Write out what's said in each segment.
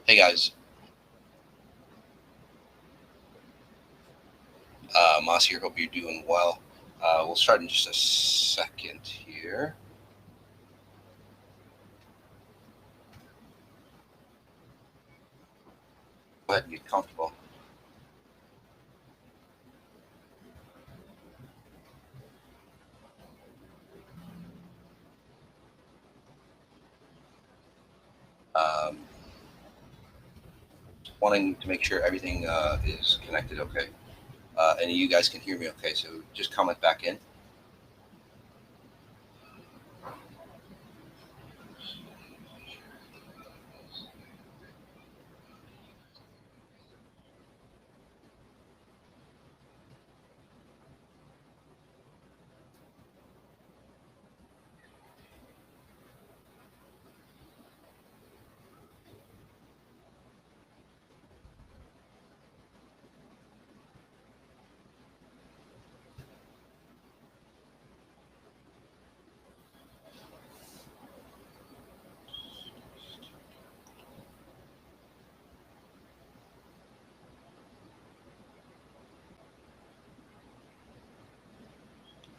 Hey guys, Moss here. Hope you're doing well. We'll start in just a second here. Go ahead and get comfortable. Um, Wanting to make sure everything is connected okay. And you guys can hear me okay, so just comment back in.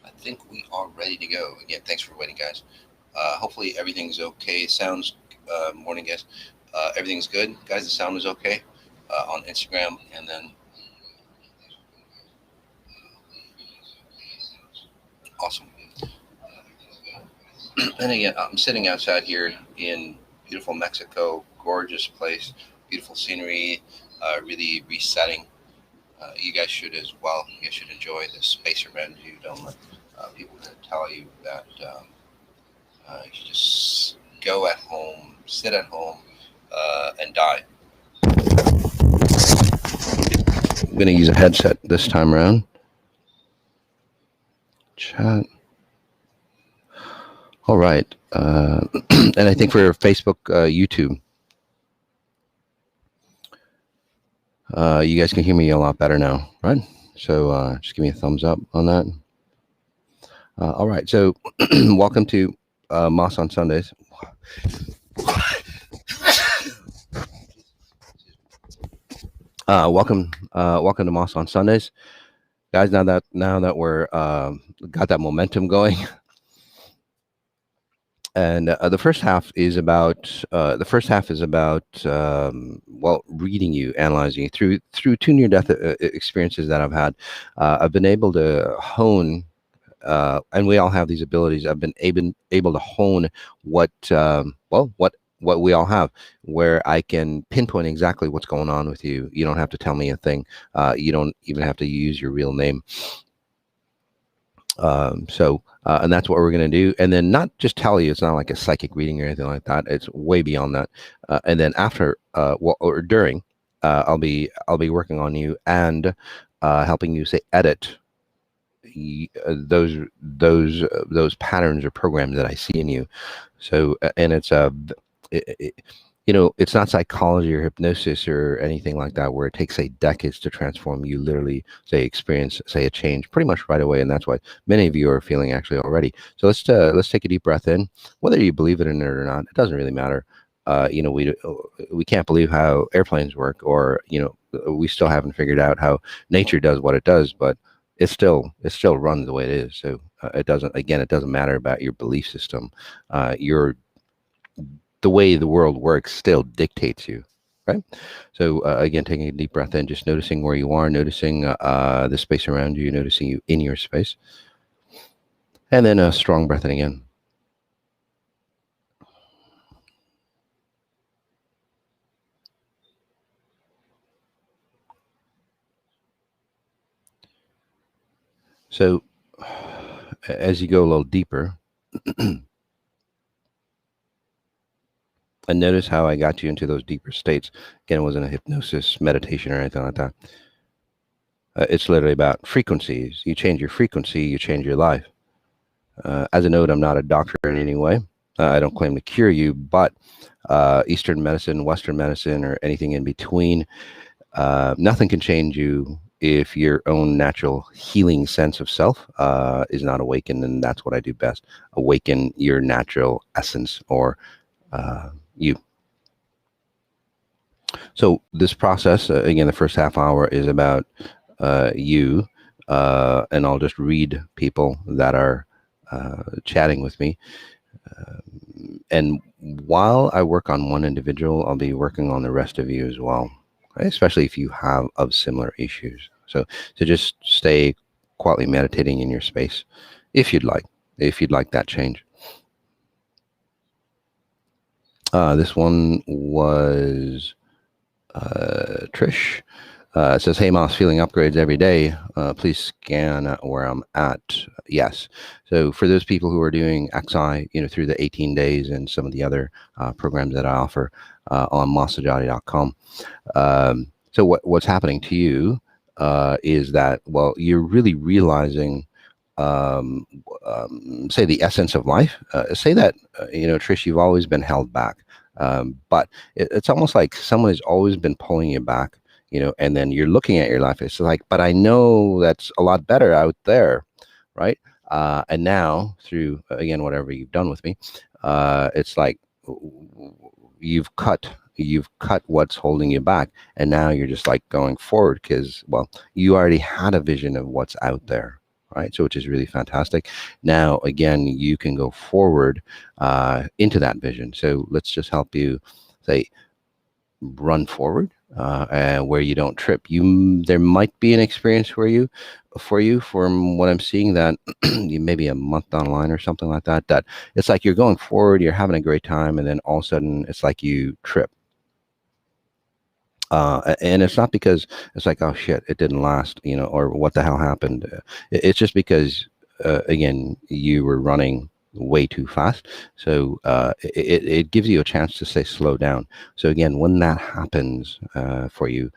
I think we are ready to go. Again, thanks for waiting, guys. Hopefully everything's okay. Sounds, morning, guys. Everything's good, guys. The sound is okay on Instagram, and then awesome. And again, I'm sitting outside here in beautiful Mexico, gorgeous place, beautiful scenery, really resetting. You guys should as well. You guys should enjoy the space around you. Don't let people tell you that you should just go at home, sit at home, and die. I'm going to use a headset this time around. Chat. All right. And I think for Facebook, YouTube, you guys can hear me a lot better now, right? So just give me a thumbs up on that. All right. So welcome to Moss on Sundays. Welcome to Moss on Sundays, guys. Now that we're got that momentum going, and the first half is about well, reading you, analyzing you through two near death experiences that I've had. I've been able to hone. And we all have these abilities. I've been able to hone what what we all have, where I can pinpoint exactly what's going on with you. You don't have to tell me a thing. You don't even have to use your real name. And that's what we're going to do. And then not just tell you, it's not like a psychic reading or anything like that. It's way beyond that. And then after, or during, I'll be working on you and helping you say edit those patterns or programs that I see in you. So and it, it's not psychology or hypnosis or anything like that, where it takes say decades to transform. You literally experience a change pretty much right away, and that's what many of you are feeling actually already. So let's take a deep breath in. Whether you believe it in it or not, it doesn't really matter. We can't believe how airplanes work, or we still haven't figured out how nature does what it does, but it still runs the way it is. So it doesn't matter about your belief system. Your The way the world works still dictates you, right? So again, taking a deep breath in, just noticing where you are, noticing the space around you, noticing you in your space, and then a strong breath in again. So as you go a little deeper, and notice how I got you into those deeper states. Again, it wasn't a hypnosis, meditation, or anything like that. It's literally about frequencies. You change your frequency, you change your life. As a note, I'm not a doctor in any way. I don't claim to cure you, but Eastern medicine, Western medicine, or anything in between, nothing can change you if your own natural healing sense of self is not awakened. And that's what I do best: awaken your natural essence, or you. So this process, again, the first half hour is about you, and I'll just read people that are chatting with me. And while I work on one individual, I'll be working on the rest of you as well, right? Especially if you have of similar issues. So just stay quietly meditating in your space, if you'd like that change. This one was Trish. It says, "Hey, Moss, feeling upgrades every day. Please scan where I'm at." Yes. So for those people who are doing XI, through the 18 days and some of the other programs that I offer on mossajady.com. So what's happening to you is that, well, you're really realizing, um, say, the essence of life. Say that, Trish, you've always been held back. But it's almost like someone has always been pulling you back, and then you're looking at your life. It's like, but I know that's a lot better out there, right? And now through, again, whatever you've done with me, it's like you've cut what's holding you back, and now you're just like going forward because, well, you already had a vision of what's out there, right? So which is really fantastic. Now again, you can go forward into that vision. So let's just help you, say, run forward, and where you don't trip. There might be an experience where for you, from what I'm seeing, that you maybe a month online or something like that, that it's like you're going forward, you're having a great time, and then all of a sudden it's like you trip. And it's not because it's like, oh shit, it didn't last, or what the hell happened. It's just because, again, you were running way too fast. So it gives you a chance to say slow down. So again, when that happens for you,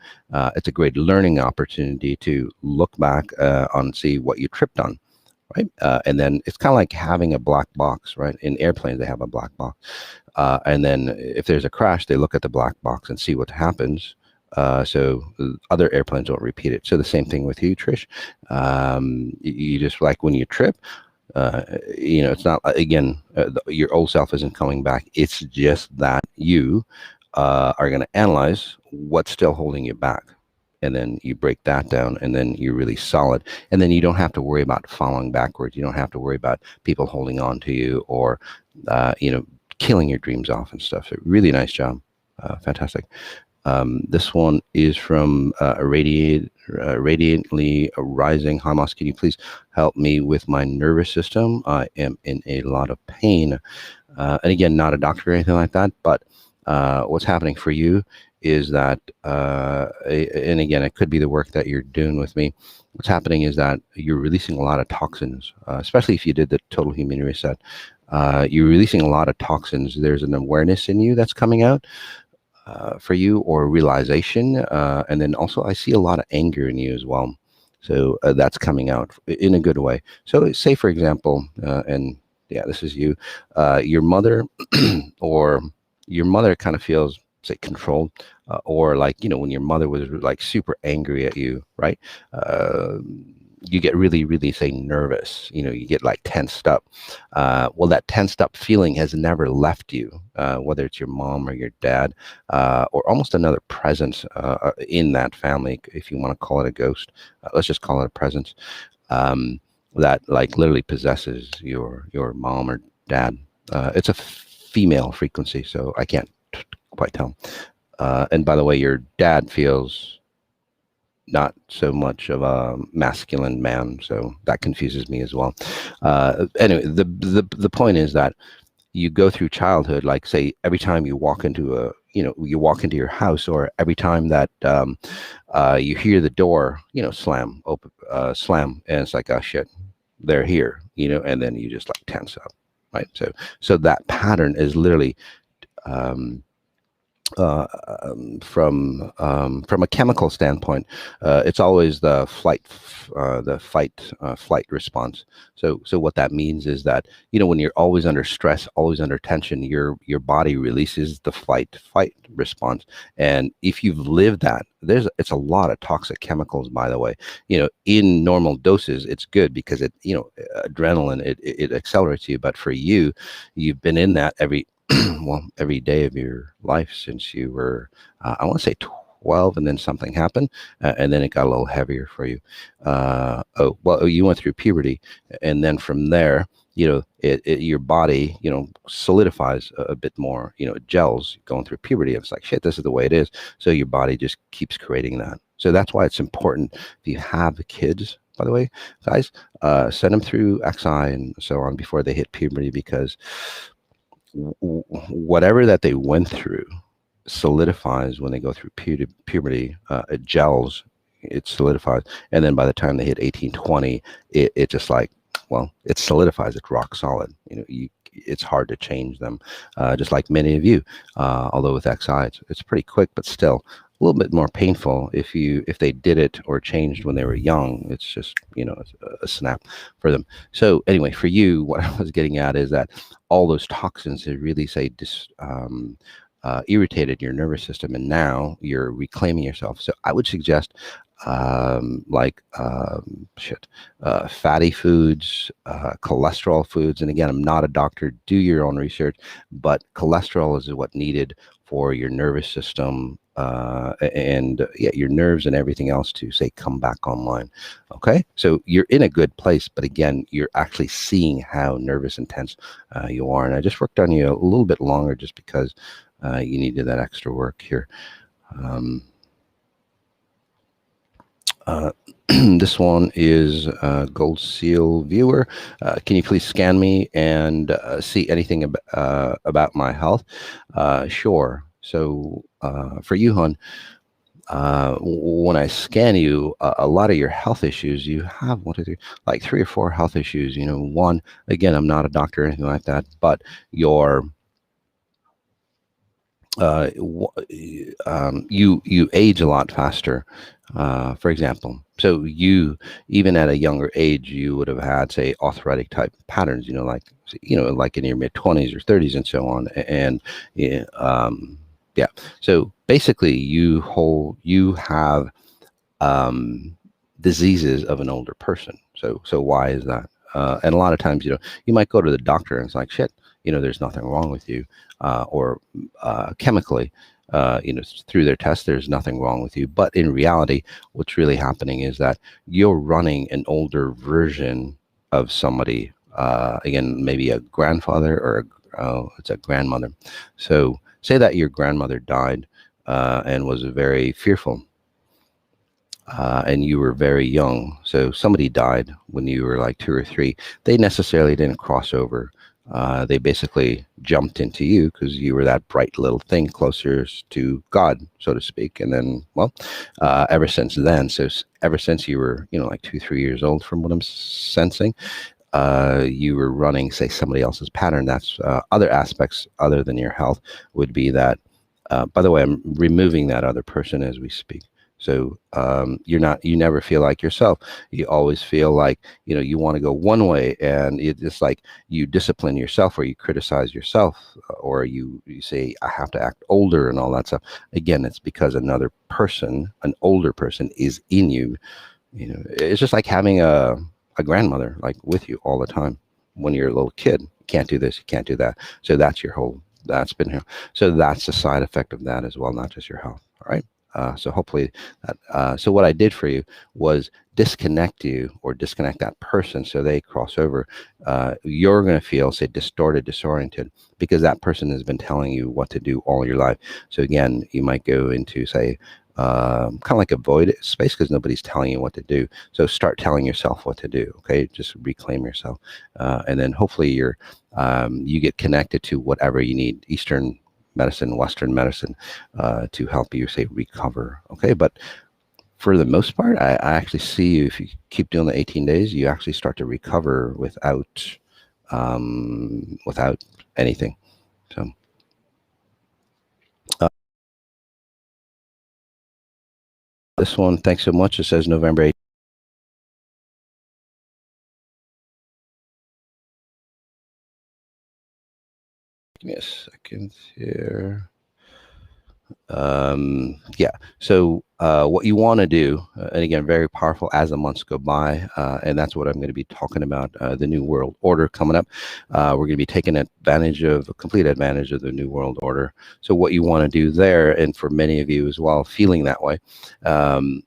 it's a great learning opportunity to look back on, see what you tripped on. Right. And then it's kind of like having a black box, right? In airplanes, they have a black box. And then if there's a crash, they look at the black box and see what happens. So other airplanes don't repeat it. So the same thing with you, Trish. You just, like, when you trip, it's not, again, your old self isn't coming back. It's just that you are going to analyze what's still holding you back. And then you break that down, and then you're really solid. And then you don't have to worry about falling backwards. You don't have to worry about people holding on to you, or, killing your dreams off and stuff. So really nice job. Fantastic. This one is from Radiantly Rising. Hi, Moss, can you please help me with my nervous system? I am in a lot of pain. And again, not a doctor or anything like that, but what's happening for you is that, and again, it could be the work that you're doing with me. What's happening is that you're releasing a lot of toxins, especially if you did the total human reset. You're releasing a lot of toxins. There's an awareness in you that's coming out for you, or realization. And then also I see a lot of anger in you as well. So that's coming out in a good way. So say, for example, and yeah, this is you, your mother, or your mother kind of feels, say, controlled, or like, when your mother was like super angry at you, right? You get really, really, say, nervous, you get like tensed up. Well, that tensed up feeling has never left you, whether it's your mom or your dad, or almost another presence in that family, if you want to call it a ghost. Let's just call it a presence, that like literally possesses your mom or dad. It's a female frequency, so I can't quite tell. And by the way, your dad feels not so much of a masculine man, so that confuses me as well. Anyway, the point is that you go through childhood, like, say, every time you walk into you walk into your house, or every time that you hear the door, slam open, slam, and it's like, oh shit, they're here, and then you just like tense up, right? So that pattern is literally, from a chemical standpoint, it's always the flight response. So what that means is that, when you're always under stress, always under tension, your body releases the fight response. And if you've lived that, it's a lot of toxic chemicals, by the way. In normal doses, it's good because it, adrenaline, it accelerates you. But for you, you've been in that well, every day of your life since you were, I want to say 12, and then something happened, and then it got a little heavier for you. You went through puberty, and then from there, your body, solidifies a bit more, it gels going through puberty. It's like, shit, this is the way it is. So your body just keeps creating that. So that's why it's important if you have kids, by the way, guys, send them through XI and so on before they hit puberty, because whatever that they went through solidifies when they go through puberty. It gels, it solidifies, and then by the time they hit 18, 20, it just like, well, it solidifies. It's rock solid. It's hard to change them, just like many of you. Although with XI, it's pretty quick, but still a little bit more painful if they did it or changed when they were young. It's just, it's a snap for them. So anyway, for you, what I was getting at is that all those toxins that really say irritated your nervous system, and now you're reclaiming yourself. So I would suggest fatty foods, cholesterol foods. And again, I'm not a doctor. Do your own research, but cholesterol is what needed for your nervous system, your nerves and everything else to say come back online. Okay, so you're in a good place, but again, you're actually seeing how nervous and tense you are. And I just worked on you a little bit longer just because you needed that extra work here. This one is Gold Seal Viewer. Can you please scan me and see anything about my health? Sure. So for you, hon, when I scan you, a lot of your health issues, you have like 3 or 4 health issues. One, again, I'm not a doctor or anything like that, but your you age a lot faster, for example. So you, even at a younger age, you would have had, say, arthritic type patterns, like in your mid-20s or 30s and so on. And yeah, so basically you have diseases of an older person. So why is that? And a lot of times, you might go to the doctor and it's like, shit, there's nothing wrong with you, or chemically, through their test, there's nothing wrong with you. But in reality, what's really happening is that you're running an older version of somebody. Again, maybe a grandfather or it's a grandmother. So say that your grandmother died and was very fearful. And you were very young. So somebody died when you were like 2 or 3. They necessarily didn't cross over. They basically jumped into you because you were that bright little thing closer to God, so to speak. And then, well, ever since then, ever since you were, like 2, 3 years old, from what I'm sensing, you were running, say, somebody else's pattern. That's other aspects other than your health would be that. By the way, I'm removing that other person as we speak. So you never feel like yourself. You always feel like, you want to go one way, and it's just like you discipline yourself, or you criticize yourself, or you say, I have to act older and all that stuff. Again, it's because another person, an older person, is in you. It's just like having a grandmother like with you all the time. When you're a little kid, you can't do this, you can't do that. So that's been here. So that's the side effect of that as well, not just your health. All right. So hopefully so what I did for you was disconnect that person so they cross over. You're going to feel, say, distorted, disoriented, because that person has been telling you what to do all your life. So again, you might go into, say, kind of like a void space because nobody's telling you what to do. So start telling yourself what to do. Okay, just reclaim yourself, and then hopefully you get connected to whatever you need, Eastern medicine, Western medicine, to help you, say, recover. Okay, but for the most part, I actually see you, if you keep doing the 18 days, you actually start to recover without anything. So. This one, thanks so much. It says November 8th. Give me a second here. Yeah, so what you want to do, and again, very powerful as the months go by, and that's what I'm going to be talking about, the New World Order coming up. We're going to be taking complete advantage of the New World Order. So what you want to do there, and for many of you as well, feeling that way,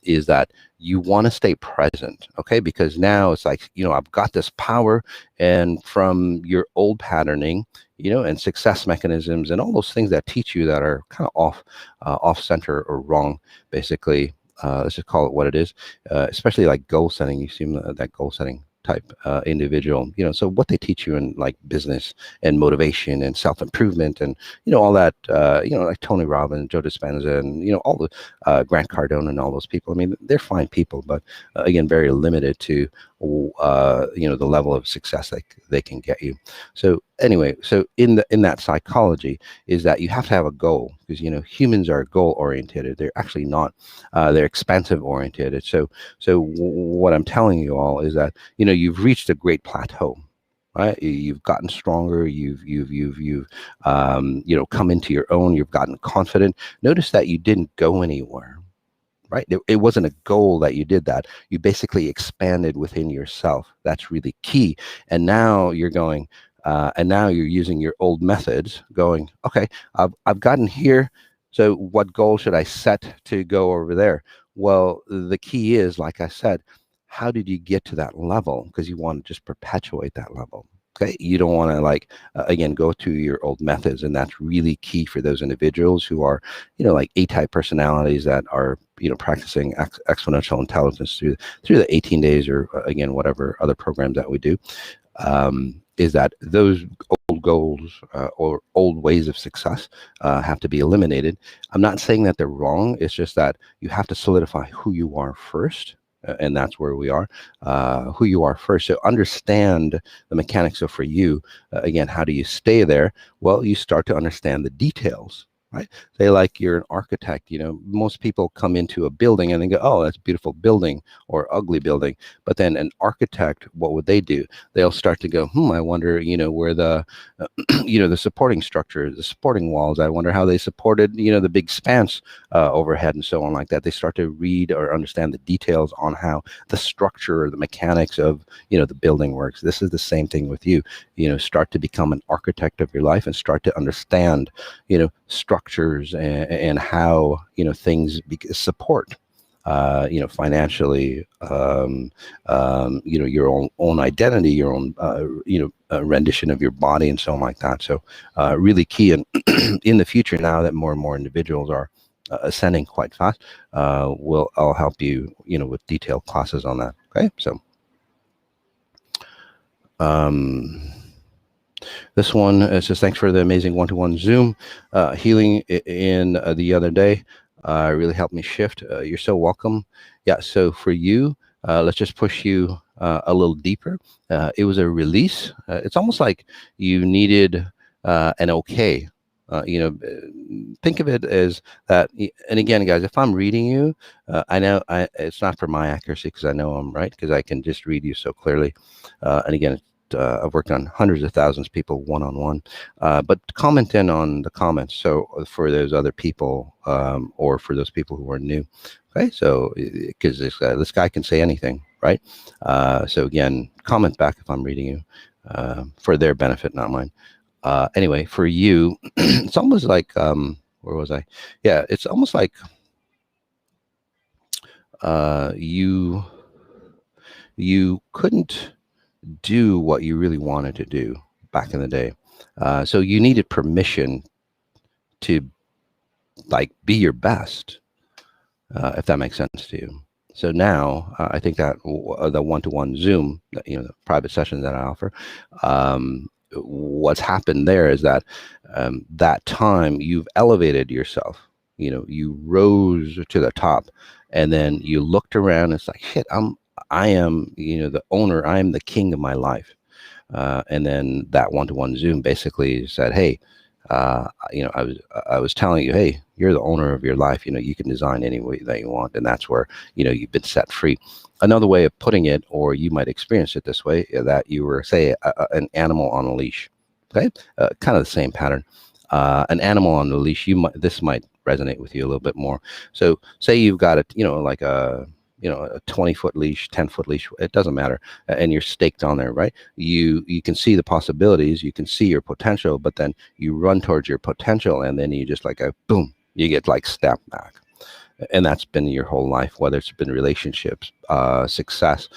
is that you want to stay present, okay? Because now it's like, I've got this power, and from your old patterning, and success mechanisms and all those things that teach you that are kind of off center or wrong, basically, let's just call it what it is, especially like goal setting. You seem that goal setting type individual, so what they teach you in like business and motivation and self-improvement and, all that, like Tony Robbins, Joe Dispenza, and, all the Grant Cardone and all those people. I mean, they're fine people, but again, very limited to, the level of success that they can get you. So anyway, so in that psychology is that you have to have a goal, because, humans are goal oriented. They're actually not, they're expansive oriented. So what I'm telling you all is that, you've reached a great plateau, right? You've gotten stronger. You've come into your own. You've gotten confident. Notice that you didn't go anywhere, right? It wasn't a goal that you did that. You basically expanded within yourself. That's really key. And now you're going, and now you're using your old methods, going, okay, I've gotten here. So what goal should I set to go over there? Well, the key is, like I said, how did you get to that level? Because you want to just perpetuate that level. Okay, you don't want to again, go to your old methods, and that's really key for those individuals who are, like A-type personalities that are, practicing exponential intelligence through the 18 days or again, whatever other programs that we do. Is that those old goals or old ways of success have to be eliminated. I'm not saying that they're wrong. It's just that you have to solidify who you are first. And that's where we are, who you are first. So understand the mechanics. So for you, again, how do you stay there? Well, you start to understand the details, right? Say like you're an architect, most people come into a building and they go, oh, that's a beautiful building or ugly building. But then an architect, what would they do? They'll start to go, I wonder, where the, the supporting structure, the supporting walls, I wonder how they supported, the big spans overhead and so on like that. They start to read or understand the details on how the structure or the mechanics of, the building works. This is the same thing with you, start to become an architect of your life and start to understand, structures and how, things support, financially, your own identity, your own, rendition of your body and so on like that. So really key. And in the future, now that more and more individuals are ascending quite fast, I'll help you, with detailed classes on that. Okay. So this one says, thanks for the amazing one-to-one Zoom healing in the other day. Really helped me shift. You're so welcome. Yeah, so for you, let's just push you a little deeper. It was a release. It's almost like you needed an okay. Think of it as that. And again, guys, if I'm reading you, I know it's not for my accuracy, because I know I'm right, because I can just read you so clearly. And again, I've worked on hundreds of thousands of people one-on-one, but comment in on the comments. So for those other people, or for those people who are new, okay? So because this guy can say anything, right? So again, comment back if I'm reading you, for their benefit, not mine. Anyway, for you, it's almost like, where was I? Yeah, it's almost like you couldn't do what you really wanted to do back in the day. So you needed permission to be your best, if that makes sense to you. So now I think that the one-to-one Zoom, the private sessions that I offer, what's happened there is that that time you've elevated yourself. You rose to the top, and then you looked around. It's like, shit, I am, the owner. I am the king of my life. And then that one-to-one Zoom basically said, hey, I was telling you, hey, you're the owner of your life. You can design any way that you want, and that's where you've been set free. Another way of putting it, or you might experience it this way, that you were, say, an animal on a leash. Okay, kind of the same pattern. An animal on a leash. This might resonate with you a little bit more. So say you've got a, like a, a 20-foot leash, 10-foot leash, it doesn't matter, and you're staked on there, right? You can see the possibilities, you can see your potential, but then you run towards your potential, and then you just like a boom, you get like snapped back. And that's been your whole life, whether it's been relationships, success,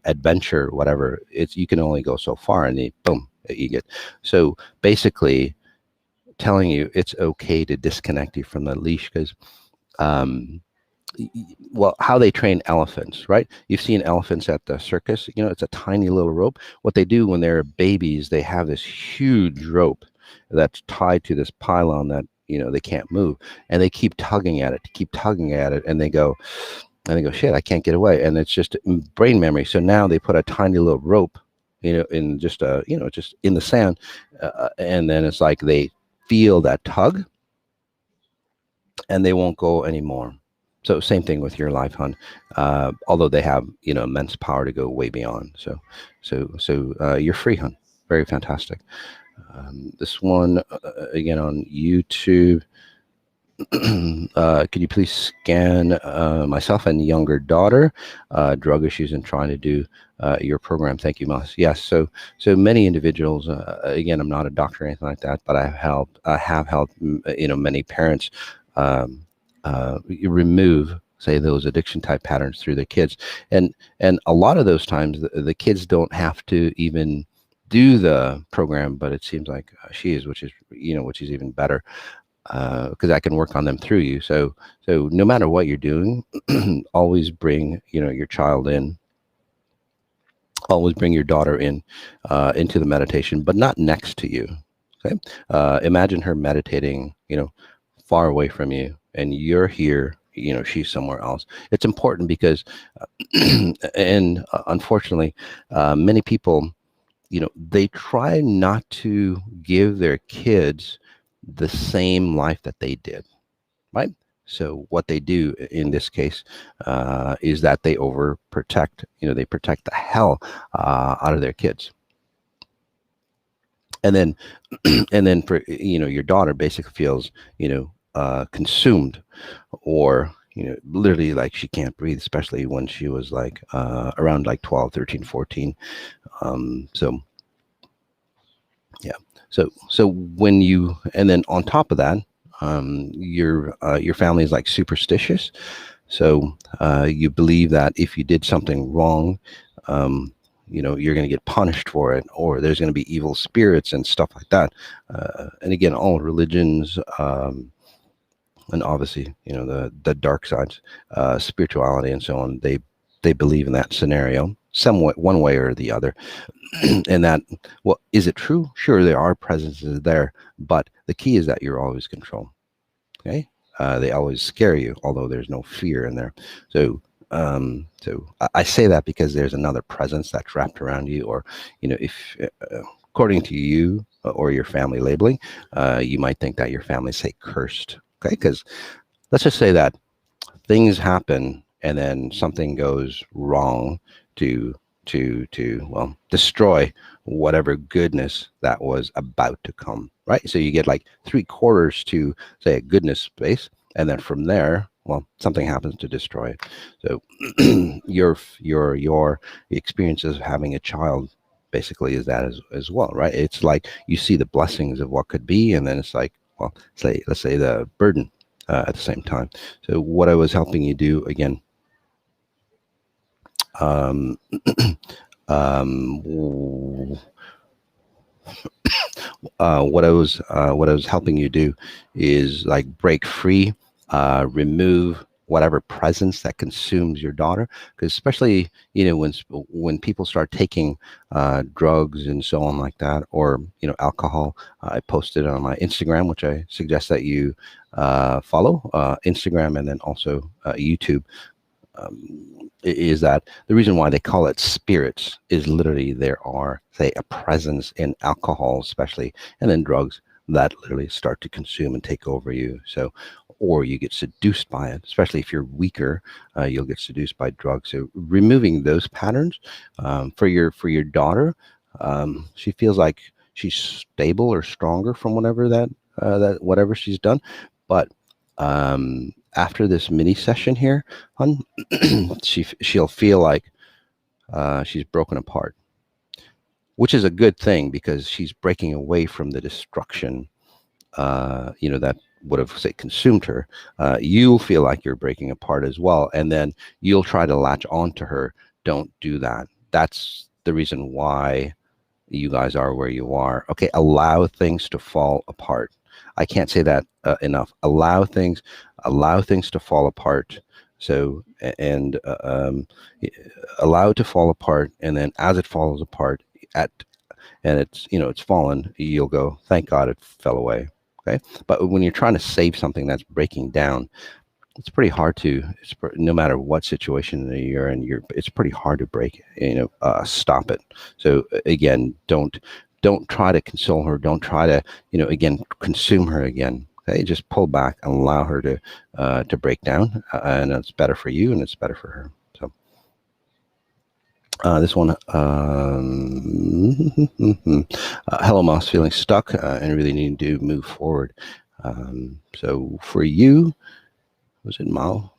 adventure, whatever. It's, you can only go so far, and then boom, you get. So basically telling you it's okay to disconnect you from the leash, because well, how they train elephants, right? You've seen elephants at the circus, it's a tiny little rope. What they do when they're babies, they have this huge rope that's tied to this pylon that, they can't move, and they keep tugging at it, and they go, shit, I can't get away. And it's just brain memory. So now they put a tiny little rope, in just just in the sand. And then it's like they feel that tug, and they won't go anymore. So same thing with your life, hon. Although they have, immense power to go way beyond. So you're free, hon. Very fantastic. This one, again, on YouTube. Could you please scan myself and younger daughter, drug issues, and trying to do your program? Thank you, Moss. Yes. So many individuals. Again, I'm not a doctor or anything like that, but I have helped many parents remove, say, those addiction type patterns through their kids, and a lot of those times the kids don't have to even do the program, but it seems like she is, which is even better, because I can work on them through you. So no matter what you're doing, always bring your child in, always bring your daughter in into the meditation, but not next to you. Okay, imagine her meditating far away from you, and you're here, she's somewhere else. It's important because and unfortunately many people, they try not to give their kids the same life that they did, right? So what they do in this case is that they overprotect, they protect the hell out of their kids. And then and then for your daughter basically feels consumed, or literally like she can't breathe, especially when she was like around like 12, 13, 14. So yeah, so when you, and then on top of that, your family is like superstitious, so you believe that if you did something wrong, you're going to get punished for it, or there's going to be evil spirits and stuff like that. And again, all religions, and obviously, the dark sides, spirituality and so on, they believe in that scenario, somewhat, one way or the other. And that, well, is it true? Sure, there are presences there, but the key is that you're always controlled. Okay, they always scare you, although there's no fear in there. So I say that because there's another presence that's wrapped around you, or if according to you or your family labeling, you might think that your family, say, cursed. Okay, because let's just say that things happen and then something goes wrong to well, destroy whatever goodness that was about to come, right? So you get like 3/4 to, say, a goodness space, and then from there, well, something happens to destroy it. So your experiences of having a child basically is that as well, right? It's like you see the blessings of what could be, and then it's like, well, let's say the burden at the same time. So what I was helping you do, again, um, what I was helping you do is like break free, remove whatever presence that consumes your daughter, because especially when people start taking drugs and so on like that, or alcohol. I posted on my Instagram, which I suggest that you follow, Instagram, and then also YouTube. Is that the reason why they call it spirits is literally there are, say, a presence in alcohol especially, and then drugs, that literally start to consume and take over you. So, or you get seduced by it, especially if you're weaker, you'll get seduced by drugs. So removing those patterns, for your daughter, she feels like she's stable or stronger from whatever that that whatever she's done. But after this mini session here, hun, she'll feel like she's broken apart, which is a good thing because she's breaking away from the destruction, that would have, say, consumed her. You'll feel like you're breaking apart as well, and then you'll try to latch onto her. Don't do that. That's the reason why you guys are where you are. Okay, allow things to fall apart. I can't say that enough. Allow things to fall apart. So, and allow it to fall apart, and then as it falls apart, at and it's fallen, you'll go, thank God it fell away. Okay, but when you're trying to save something that's breaking down, it's pretty hard to, no matter what situation you're in, it's pretty hard to break, stop it. So again, don't try to console her. Don't try to, again, consume her again. Okay, just pull back and allow her to break down, and it's better for you and it's better for her. So this one, hello Moss, feeling stuck and really needing to move forward. So for you, was it Mal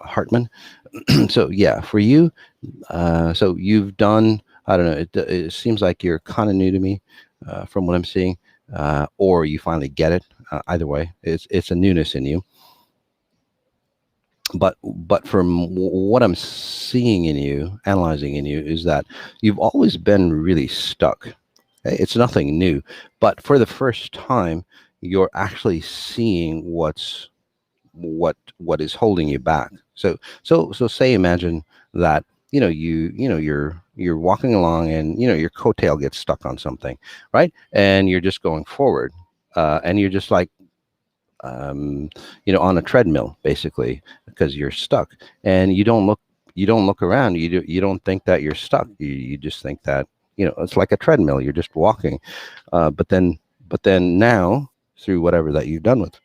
Hartman? So yeah, for you, so you've done, I don't know, it seems like you're kind of new to me from what I'm seeing, or you finally get it. Either way, it's a newness in you. But from what I'm seeing in you, analyzing in you, is that you've always been really stuck. Okay? It's nothing new, but for the first time, you're actually seeing what is holding you back. So say, imagine that you're walking along, and your coattail gets stuck on something, right? And you're just going forward, and you're just like, on a treadmill, basically, because you're stuck, and you don't look around. You don't think that you're stuck. You just think that it's like a treadmill. You're just walking, but then now, through whatever that you've done with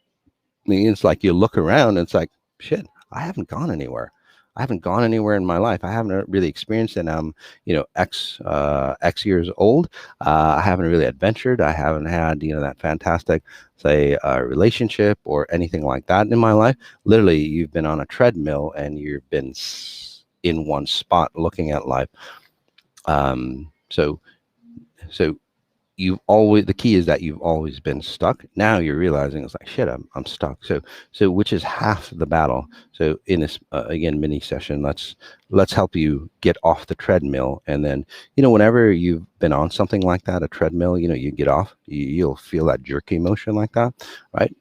me, it's like you look around and it's like, shit, I haven't gone anywhere. I haven't gone anywhere in my life. I haven't really experienced it. I'm, X years old. I haven't really adventured. I haven't had, that fantastic, say, relationship or anything like that in my life. Literally, you've been on a treadmill and you've been in one spot looking at life. So the key is that you've always been stuck. Now you're realizing it's like, shit, I'm stuck. So which is half the battle. So in this again mini session, let's help you get off the treadmill. And then whenever you've been on something like that, a treadmill, you get off, you'll feel that jerky motion like that, right?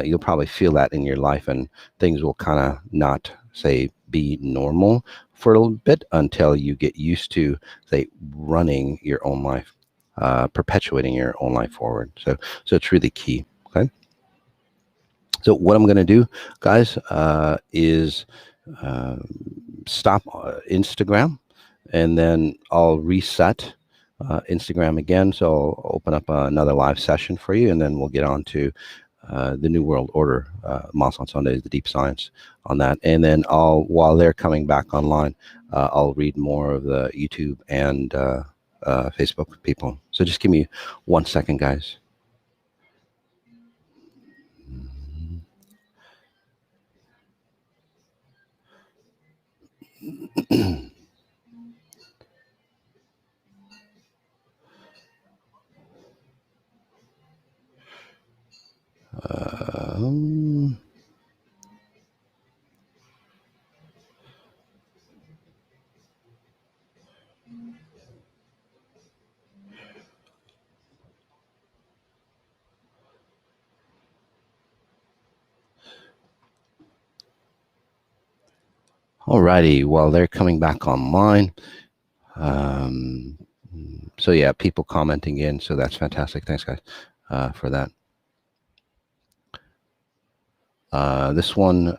You'll probably feel that in your life, and things will kind of not, say, be normal for a little bit until you get used to, say, running your own life. Perpetuating your own life forward. So it's really key. Okay. So what I'm going to do, guys, is stop Instagram, and then I'll reset Instagram again. So I'll open up another live session for you, and then we'll get on to the New World Order, Moss on Sundays, the deep science on that. And then while they're coming back online, I'll read more of the YouTube and Facebook people. So just give me 1 second, guys. Alrighty, well, they're coming back online. So yeah, people commenting in, so that's fantastic. Thanks, guys, for that. This one,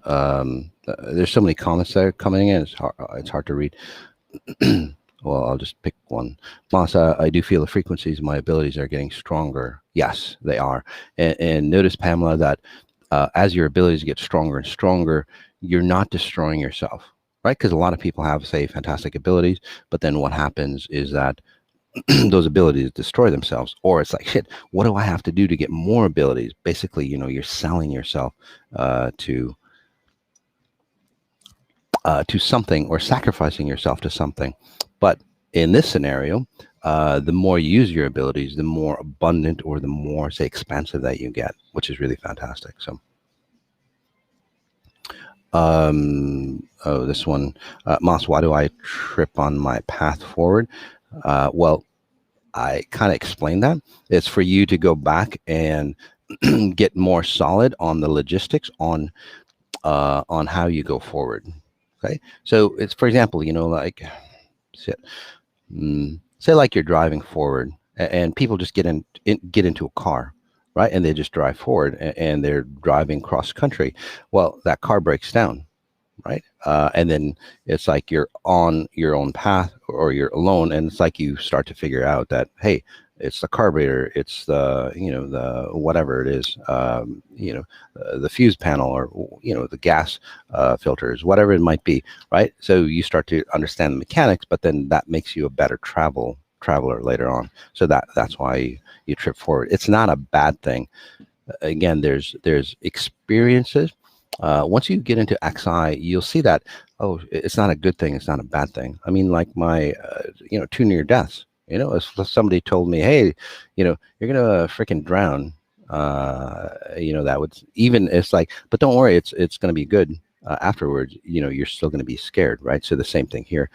there's so many comments that are coming in. It's hard to read. Well, I'll just pick one. Masa, I do feel the frequencies, my abilities are getting stronger. Yes, they are. And notice, Pamela, that as your abilities get stronger and stronger, you're not destroying yourself, right? Because a lot of people have, say, fantastic abilities, but then what happens is that those abilities destroy themselves, or it's like, shit, what do I have to do to get more abilities? Basically, you're selling yourself to something, or sacrificing yourself to something. But in this scenario, the more you use your abilities, the more abundant, or the more, say, expansive that you get, which is really fantastic. So oh, this one, Moss, why do I trip on my path forward? Well, I kind of explained that. It's for you to go back and get more solid on the logistics on how you go forward. Okay, so it's, for example, like, say like you're driving forward, and people just get into a car, right? And they just drive forward, and they're driving cross country. Well, that car breaks down, right? And then it's like you're on your own path, or you're alone, and it's like you start to figure out that, hey, it's the carburetor, it's the the whatever it is, the fuse panel, or the gas filters, whatever it might be, right? So you start to understand the mechanics, but then that makes you a better traveler later on. So that's why you trip forward. It's not a bad thing. Again, there's experiences. Once you get into XI, you'll see that, oh, it's not a good thing, it's not a bad thing. I mean, like my 2 near deaths. If somebody told me, hey, you're gonna freaking drown, that would, even, it's like, but don't worry, it's gonna be good. Afterwards, you're still gonna be scared, right? So the same thing here.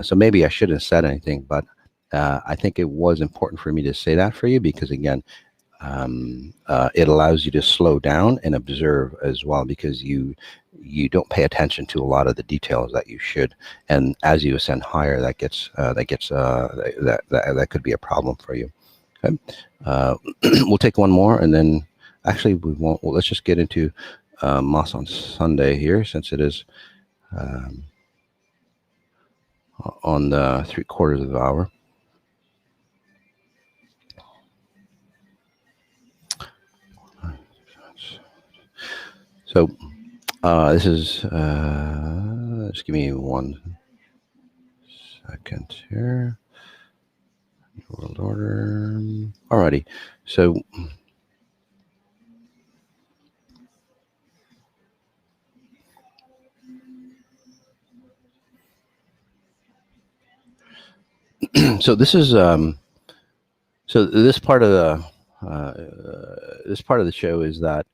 So maybe I shouldn't have said anything, but I think it was important for me to say that for you, because again, it allows you to slow down and observe as well, because you don't pay attention to a lot of the details that you should, and as you ascend higher, that could be a problem for you. Okay, we'll take one more, and then actually we won't. Well, let's just get into Moss on Sunday here, since it is on the 3/4 of the hour. So this is, just give me 1 second here. World order. Alrighty. So so this is so this part of the show is that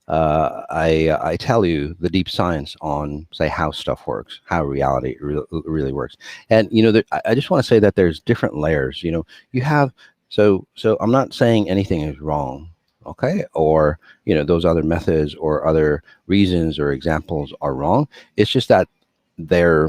I tell you the deep science on, say, how stuff works, how reality really works. And I just want to say that there's different layers. You have, so I'm not saying anything is wrong, okay, or those other methods or other reasons or examples are wrong. It's just that they're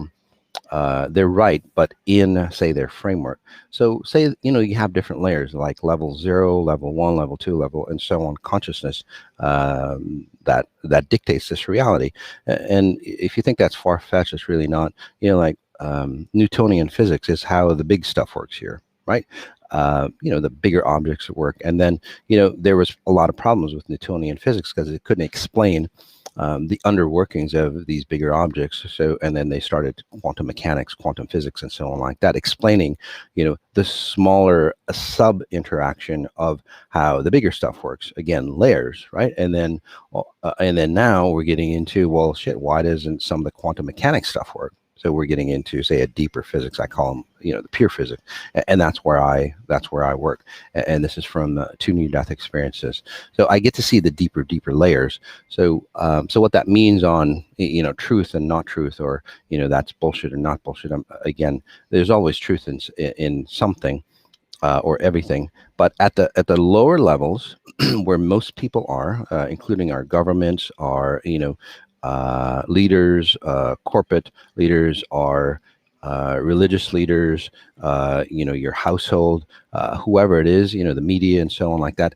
right, but in, say, their framework. So say, you have different layers, like level 0, level 1, level 2, level, and so on, consciousness, that dictates this reality. And if you think that's far-fetched, it's really not. Like Newtonian physics is how the big stuff works here, right? The bigger objects work. And then, there was a lot of problems with Newtonian physics because it couldn't explain the underworkings of these bigger objects. So, and then they started quantum mechanics, quantum physics, and so on like that, explaining, the smaller sub interaction of how the bigger stuff works. Again, layers, right? And then now we're getting into, well, shit, why doesn't some of the quantum mechanics stuff work? So we're getting into, say, a deeper physics. I call them, the pure physics, and that's where I work. And this is from 2 near-death experiences. So I get to see the deeper layers. So so what that means on truth and not truth, or that's bullshit or not bullshit. Again, there's always truth in something. Or everything, but at the lower levels, where most people are, including our governments, our leaders, corporate leaders, our religious leaders, your household, whoever it is, the media and so on like that.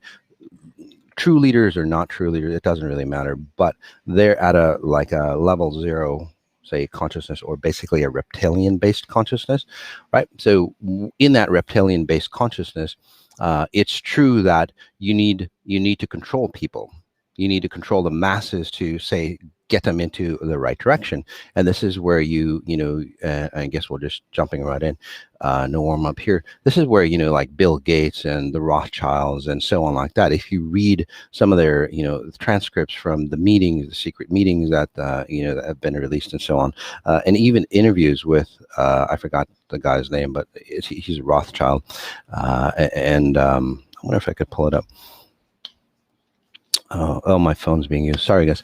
True leaders or not true leaders, it doesn't really matter, but they're at a level 0, say, consciousness, or basically a reptilian-based consciousness, right? So in that reptilian-based consciousness, it's true that you need to control people. You need to control the masses to say get them into the right direction. And this is where I guess we're just jumping right in, no warm up here. This is where, like Bill Gates and the Rothschilds and so on like that, if you read some of their, transcripts from the meetings, the secret meetings that, that have been released and so on, and even interviews with, I forgot the guy's name, but he's a Rothschild. I wonder if I could pull it up. Oh, my phone's being used. Sorry, guys.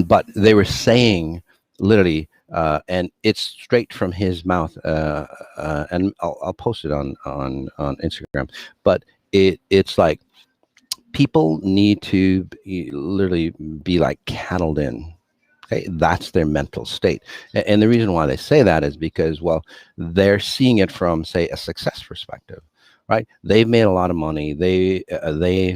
But they were saying literally, and it's straight from his mouth, and I'll post it on Instagram. But it's like people need to literally be like cattled in. Okay, that's their mental state. And the reason why they say that is because, well, they're seeing it from, say, a success perspective, right? They've made a lot of money. They've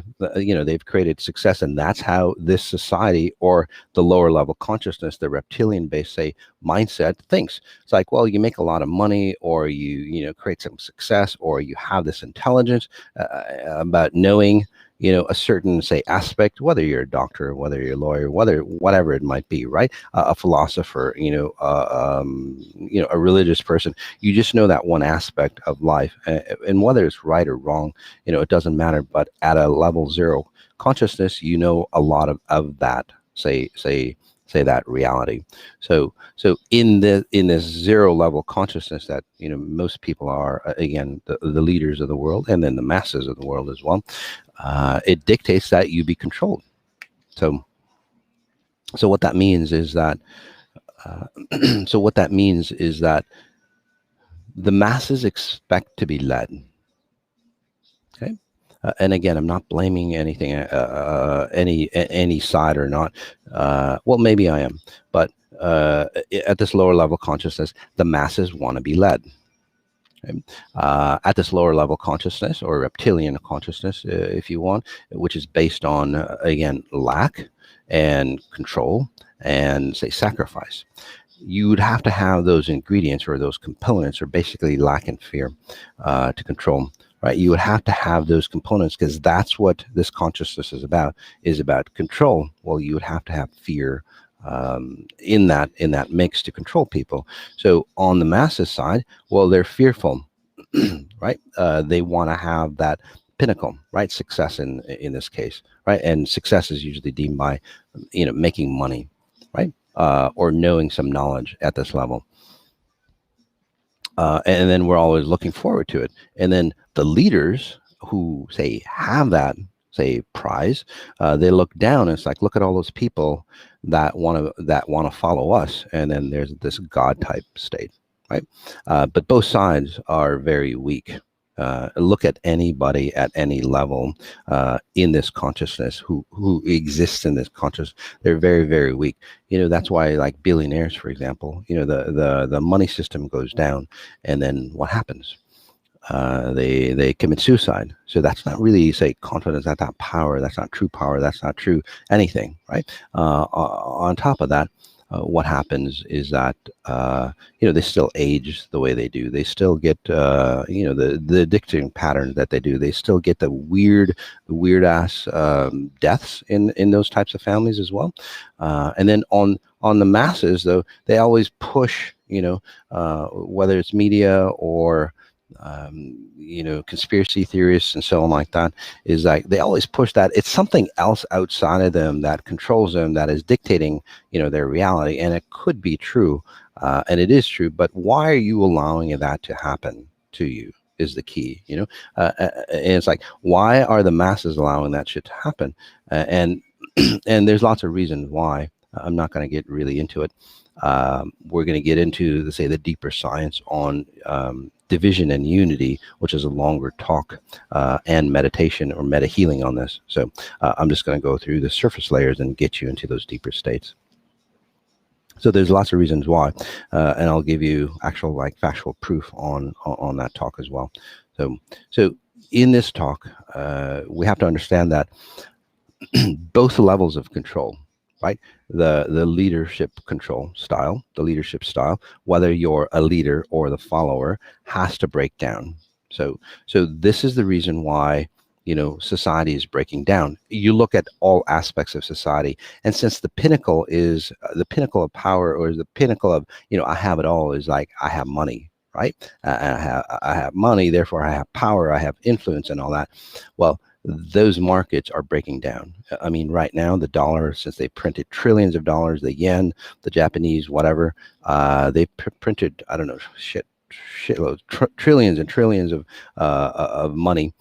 created success, and that's how this society, or the lower level consciousness, the reptilian based, say, mindset thinks. It's like, well, you make a lot of money, or you create some success, or you have this intelligence about knowing a certain, say, aspect, whether you're a doctor, whether you're a lawyer, whatever it might be, right? A philosopher, a religious person. You just know that one aspect of life, and whether it's right or wrong, it doesn't matter. But at a level zero consciousness, a lot of that, say that reality. So in this zero level consciousness that most people are, again, the leaders of the world, and then the masses of the world as well, it dictates that you be controlled. So what that means is that the masses expect to be led. Okay. And again, I'm not blaming anything, any side or not. Well, maybe I am, but at this lower level consciousness, the masses want to be led. Okay. At this lower level consciousness, or reptilian consciousness, if you want, which is based on, again, lack and control and, say, sacrifice. You would have to have those ingredients, or those components, or basically lack and fear, to control. Right, you would have to have those components, because that's what this consciousness is about control. Well, you would have to have fear in that mix to control people. So on the masses side, well, they're fearful, right? They want to have that pinnacle, right? Success in this case, right? And success is usually deemed by, making money, right? Or knowing some knowledge at this level. And then we're always looking forward to it. And then the leaders who, say, have that, say, prize, they look down, and it's like, look at all those people that want to follow us. And then there's this God type state, right? But both sides are very weak. Look at anybody at any level in this consciousness who exists in this consciousness. They're very, very weak. That's why, like billionaires, for example, the money system goes down, and then what happens? They commit suicide. So that's not really, say, confidence. That's not power. That's not true power. That's not true anything, right? On top of that, what happens is that they still age the way they do. They still get the addicting pattern that they do. They still get the weird ass deaths in those types of families as well. And then on the masses, though, they always push, whether it's media or conspiracy theorists and so on like that, is like they always push that it's something else outside of them that controls them, that is dictating their reality. And it could be true, and it is true, but why are you allowing that to happen to you is the key. And it's like, why are the masses allowing that shit to happen? And and there's lots of reasons why. I'm not going to get really into it. We're going to get into, say, the deeper science on division and unity, which is a longer talk, and meditation or meta healing on this. So I'm just going to go through the surface layers and get you into those deeper states. So there's lots of reasons why, and I'll give you actual, like, factual proof on that talk as well. So in this talk, we have to understand that both levels of control, right? The leadership style, whether you're a leader or the follower, has to break down. So this is the reason why society is breaking down. You look at all aspects of society, and since the pinnacle is the pinnacle of power, or the pinnacle of, I have it all, is like I have money, right? I have money, therefore I have power, I have influence, and all that. Well, those markets are breaking down. I mean, right now, the dollar, since they printed trillions of dollars, the yen, the Japanese, whatever, they printed, I don't know, shitloads, trillions and trillions of money.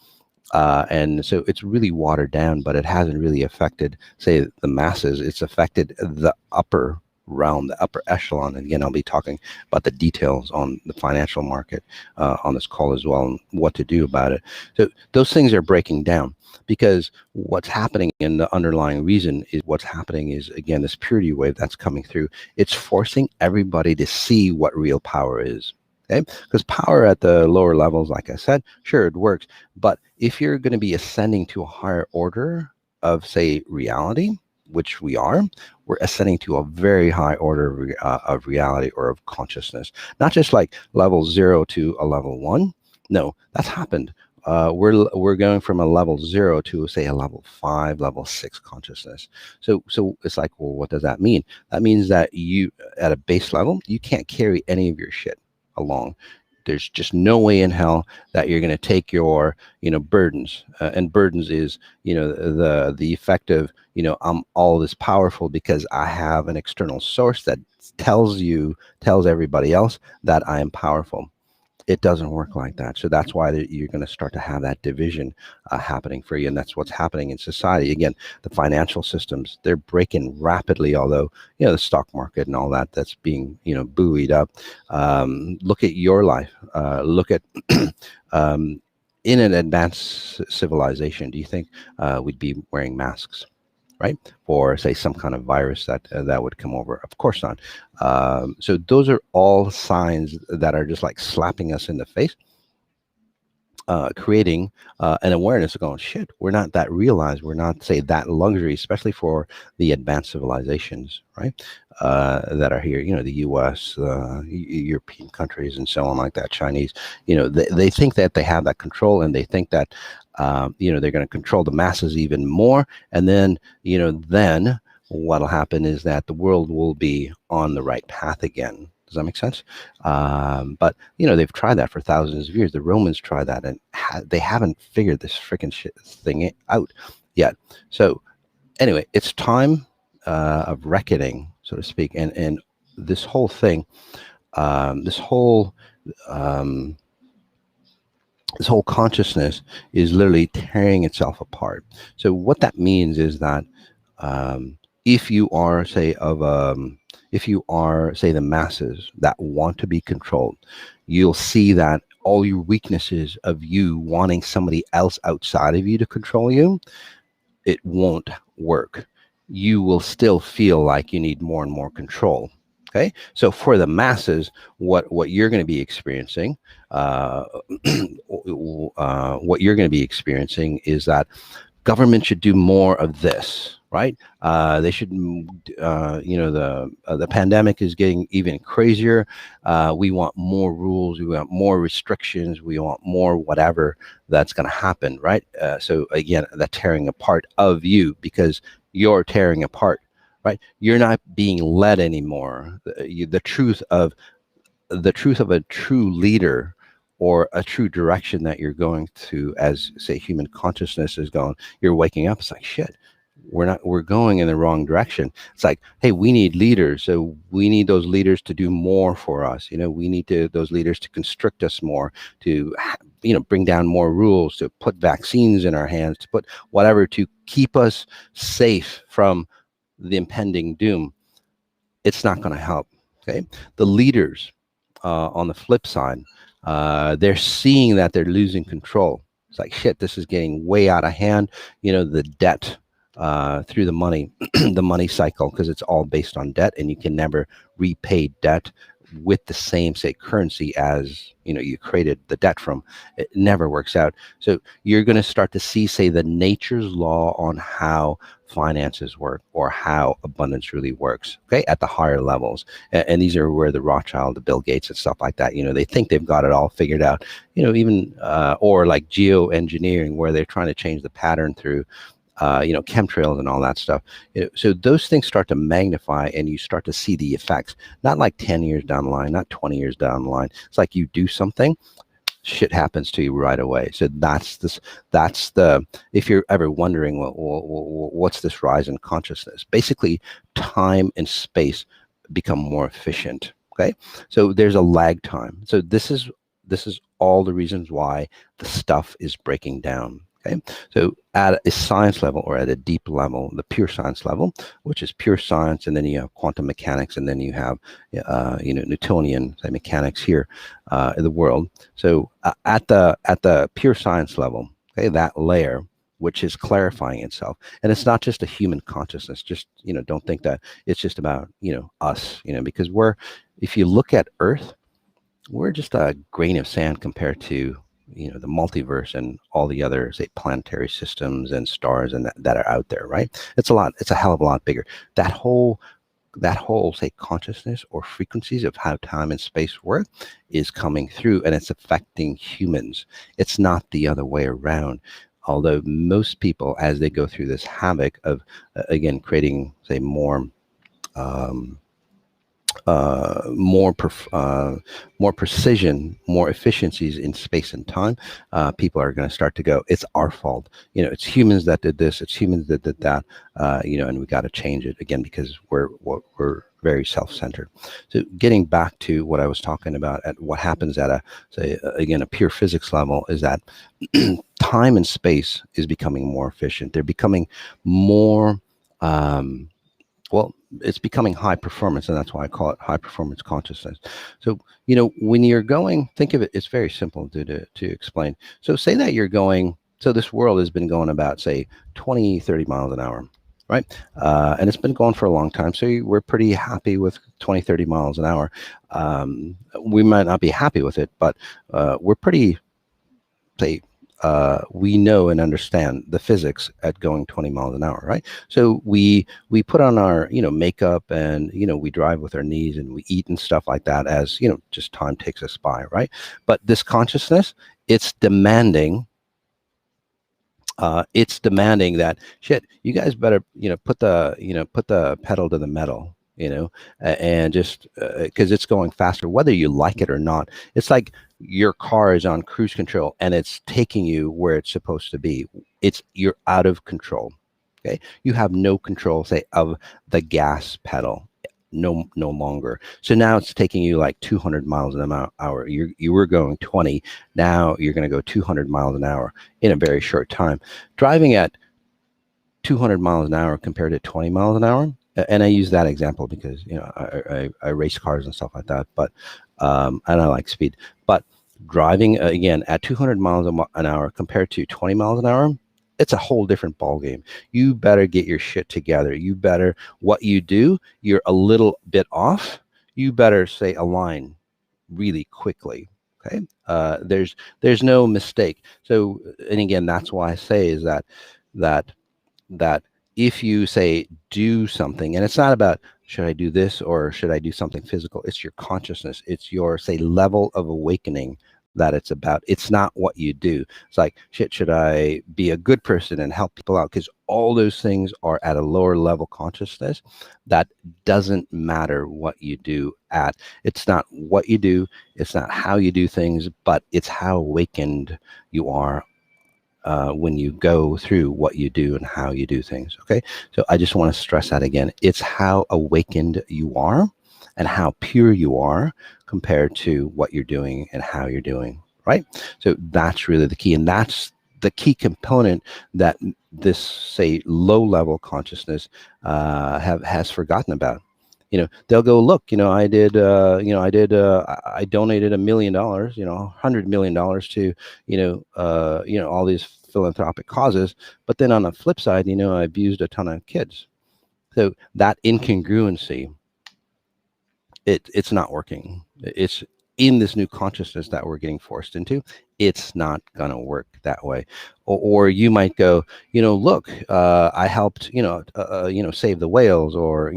And so it's really watered down, but it hasn't really affected, say, the masses. It's affected the upper realm, the upper echelon. And again, I'll be talking about the details on the financial market on this call as well, and what to do about it. So those things are breaking down, because what's happening, and the underlying reason is, what's happening is, again, this purity wave that's coming through. It's forcing everybody to see what real power is. Okay? Because power at the lower levels, like I said, sure, it works. But if you're going to be ascending to a higher order of, say, reality, which we're ascending to a very high order of reality, or of consciousness. Not just like level 0 to a level 1. No, that's happened. We're going from a level 0 to, say, a level 5, level 6 consciousness. So it's like, well, what does that mean? That means that you, at a base level, you can't carry any of your shit along. There's just no way in hell that you're going to take your, burdens. And burdens is, the effect of, I'm all this powerful because I have an external source that tells everybody else that I am powerful. It doesn't work like that. So that's why you're going to start to have that division happening for you. And that's what's happening in society. Again, the financial systems, they're breaking rapidly, although, the stock market and all that's being, buoyed up. Look at your life. Look at, in an advanced civilization, do you think we'd be wearing masks? Right? For, say, some kind of virus that would come over? Of course not. So those are all signs that are just like slapping us in the face, creating an awareness of going, shit, we're not that realized. We're not, say, that luxury, especially for the advanced civilizations, right? That are here, the US, European countries, and so on, like that, Chinese, they think that they have that control, and they think that, they're going to control the masses even more. And then, then what'll happen is that the world will be on the right path again. Does that make sense? But, they've tried that for thousands of years. The Romans tried that, and they haven't figured this freaking thing out yet. So anyway, it's time of reckoning, so to speak. And this whole thing, this whole consciousness is literally tearing itself apart. So what that means is that if you are, say, the masses that want to be controlled, you'll see that all your weaknesses of you wanting somebody else outside of you to control you, it won't work. You will still feel like you need more and more control. Okay, so for the masses, what you're going to be experiencing, what you're going to be experiencing is that government should do more of this, right? They should, the pandemic is getting even crazier. We want more rules. We want more restrictions. We want more whatever that's going to happen, right? So again, the tearing apart of you, because you're tearing apart, right? You're not being led anymore. The truth of a true leader, or a true direction that you're going to, as, say, human consciousness is going, you're waking up, it's like, shit, we're going in the wrong direction. It's like, hey, we need leaders. So we need those leaders to do more for us. We need those leaders to constrict us more, to, bring down more rules, to put vaccines in our hands, to put whatever, to keep us safe from the impending doom. It's not going to help. Okay. The leaders, on the flip side, they're seeing that they're losing control. It's like, shit, this is getting way out of hand. The debt, through the money, the money cycle, because it's all based on debt, and you can never repay debt with the same, say, currency as, you created the debt from. It never works out. So you're going to start to see, say, the nature's law on how finances work or how abundance really works, okay, at the higher levels. And these are where the Rothschild, the Bill Gates and stuff like that, they think they've got it all figured out, even, or like geoengineering, where they're trying to change the pattern through, chemtrails and all that stuff. So those things start to magnify and you start to see the effects, not like 10 years down the line, not 20 years down the line. It's like you do something, shit happens to you right away. So that's the, if you're ever wondering, what's this rise in consciousness? Basically, time and space become more efficient. Okay. So there's a lag time. So this is all the reasons why the stuff is breaking down. Okay, so at a science level or at a deep level, the pure science level, which is pure science, and then you have quantum mechanics, and then you have, Newtonian mechanics here in the world. So at the pure science level, okay, that layer, which is clarifying itself, and it's not just a human consciousness. Just don't think that it's just about us, because if you look at Earth, we're just a grain of sand compared to the multiverse and all the other, say, planetary systems and stars and that are out there, right? It's a hell of a lot bigger. That whole, say, consciousness or frequencies of how time and space work is coming through, and it's affecting humans. It's not the other way around. Although most people, as they go through this havoc of, again, creating, say, more more precision, more efficiencies in space and time, people are going to start to go, it's our fault. It's humans that did this. It's humans that did that. And we got to change it again, because we're very self-centered. So getting back to what I was talking about, at what happens at a pure physics level, is that time and space is becoming more efficient. They're becoming more, it's becoming high performance, and that's why I call it high performance consciousness. So, when you're going, think of it, it's very simple to explain. So say that you're going, so this world has been going about, say, 20, 30 miles an hour, right? And it's been going for a long time. So we're pretty happy with 20, 30 miles an hour. We might not be happy with it, but we're pretty, say, we know and understand the physics at going 20 miles an hour, right? So we put on our, makeup, and, we drive with our knees, and we eat and stuff like that, as, just time takes us by, right? But this consciousness, it's demanding that, shit, you guys better, put the pedal to the metal, and just, because it's going faster, whether you like it or not. It's like your car is on cruise control and it's taking you where it's supposed to be. You're out of control. Okay, you have no control, say, of the gas pedal. No longer. So now it's taking you like 200 miles an hour. You were going 20. Now you're going to go 200 miles an hour in a very short time. Driving at 200 miles an hour compared to 20 miles an hour. And I use that example because, I race cars and stuff like that, but, and I like speed, but driving, again, at 200 miles an hour compared to 20 miles an hour, it's a whole different ballgame. You better get your shit together. What you do, you're a little bit off. You better, say, align really quickly. Okay. There's no mistake. So, and again, that's why I say is that if you, say, do something, and it's not about, should I do this or should I do something physical? It's your consciousness. It's your, say, level of awakening that it's about. It's not what you do. It's like, shit, should I be a good person and help people out? Because all those things are at a lower level consciousness. That doesn't matter what you do at. It's not what you do. It's not how you do things, but it's how awakened you are when you go through what you do and how you do things. Okay, so I just want to stress that again. It's how awakened you are and how pure you are compared to what you're doing and how you're doing, right? So that's really the key, and that's the key component that this, say, low-level consciousness has forgotten about. They'll go, look, I donated $1 million, $100 million to, all these philanthropic causes. But then on the flip side, I abused a ton of kids. So that incongruency, it's not working. It's in this new consciousness that we're getting forced into, it's not going to work that way. Or you might go, look, I helped, save the whales, or,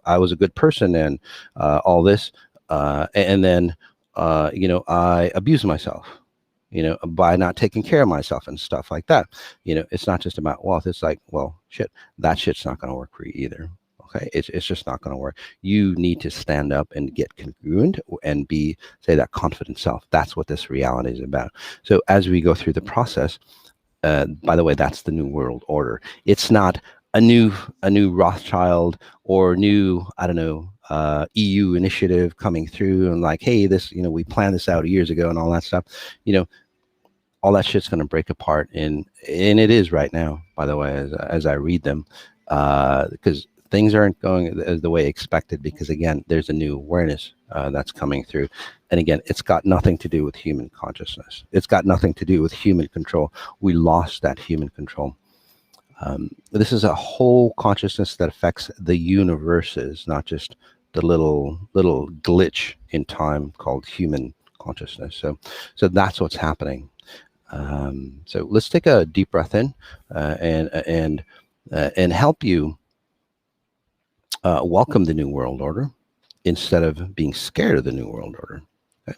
I was a good person, and all this, and then, I abused myself, by not taking care of myself and stuff like that. It's not just about wealth. It's like, well, shit, that shit's not going to work for you either. Okay, it's just not going to work. You need to stand up and get congruent and say that confident self. That's what this reality is about. So as we go through the process, by the way, that's the new world order. It's not a new Rothschild or new, I don't know, EU initiative coming through and like, hey, this, we planned this out years ago and all that stuff. All that shit's going to break apart, and it is right now, by the way, as I read them, because things aren't going as the way expected, because again, there's a new awareness that's coming through. And again, it's got nothing to do with human consciousness. It's got nothing to do with human control. We lost that human control. This is a whole consciousness that affects the universes, not just the little glitch in time called human consciousness. So that's what's happening. So let's take a deep breath in and help you welcome the new world order instead of being scared of the new world order. Okay?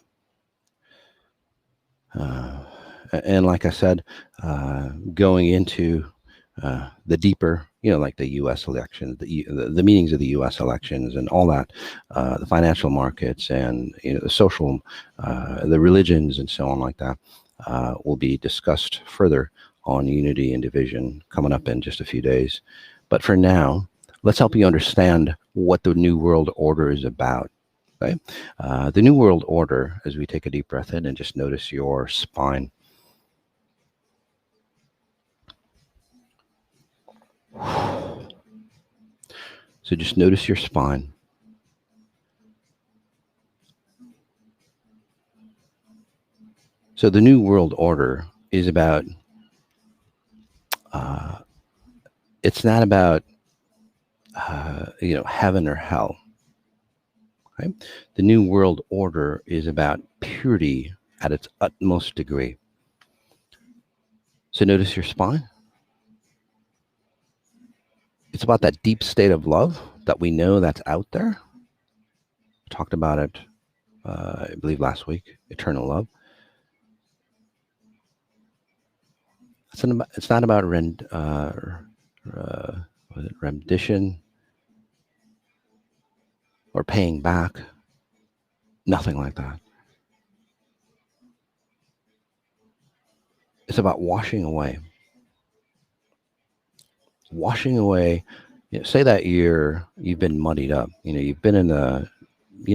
And like I said, going into the deeper, like the U.S. elections, the meanings of the U.S. elections and all that, the financial markets and the social, the religions and so on like that, will be discussed further on unity and division coming up in just a few days. But for now, let's help you understand what the New World Order is about. Okay? The New World Order, as we take a deep breath in and just notice your spine. So just notice your spine. So the New World Order is about, it's not about, heaven or hell. Right? The New World Order is about purity at its utmost degree. So notice your spine. It's about that deep state of love that we know that's out there. We talked about it, I believe last week, eternal love. It's not about rendition or paying back. Nothing like that. It's about washing away. Washing away. Say that you've been muddied up. You've been in the